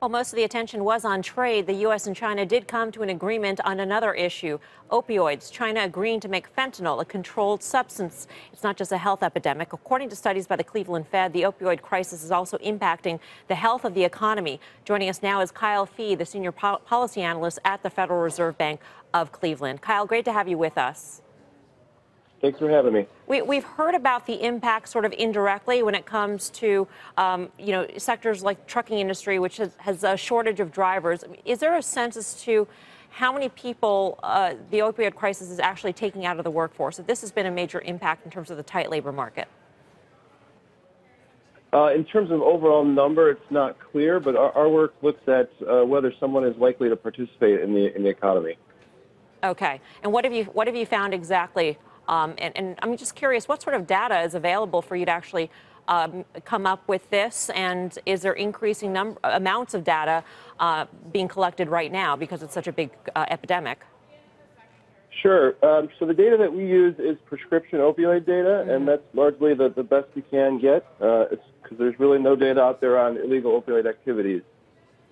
While most of the attention was on trade, the U.S. and China did come to an agreement on another issue, opioids. China agreeing to make fentanyl a controlled substance. It's not just a health epidemic. According to studies by the Cleveland Fed, the opioid crisis is also impacting the health of the economy. Joining us now is Kyle Fee, the senior policy analyst at the Federal Reserve Bank of Cleveland. Kyle, great to have you with us. Thanks for having me. We've heard about the impact sort of indirectly when it comes to, sectors like trucking industry, which has a shortage of drivers. Is there a sense as to how many people the opioid crisis is actually taking out of the workforce? This has been a major impact in terms of the tight labor market. In terms of overall number, it's not clear, but our work looks at whether someone is likely to participate in the economy. Okay. And what have you found exactly? And I'm just curious, what sort of data is available for you to actually come up with this? And is there increasing amounts of data being collected right now because it's such a big epidemic? Sure. So the data that we use is prescription opioid data, and that's largely the best we can get because there's really no data out there on illegal opioid activities.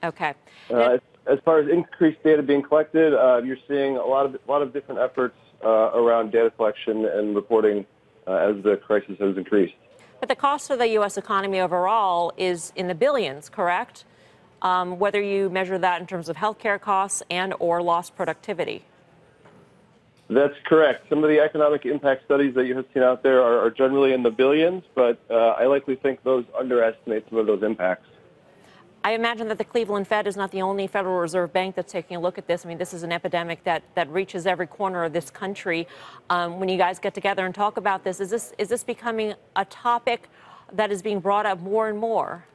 Okay. As far as increased data being collected, you're seeing a lot of different efforts around data collection and reporting as the crisis has increased. But the cost of the U.S. economy overall is in the billions, correct? Whether you measure that in terms of healthcare costs and or lost productivity. That's correct. Some of the economic impact studies that you have seen out there are generally in the billions, but I likely think those underestimate some of those impacts. I imagine that the Cleveland Fed is not the only Federal Reserve Bank that's taking a look at this. I mean, this is an epidemic that reaches every corner of this country. When you guys get together and talk about this, is this becoming a topic that is being brought up more and more?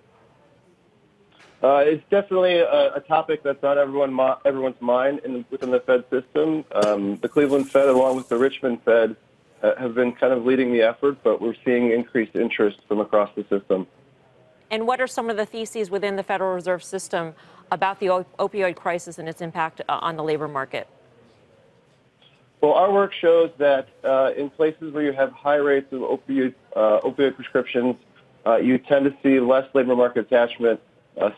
It's definitely a topic that's on everyone's mind within the Fed system. The Cleveland Fed, along with the Richmond Fed, have been kind of leading the effort, but we're seeing increased interest from across the system. And what are some of the theses within the Federal Reserve System about the opioid crisis and its impact on the labor market? Well, our work shows that in places where you have high rates of opioid prescriptions, you tend to see less labor market attachment,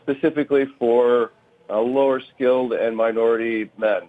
specifically for lower skilled and minority men.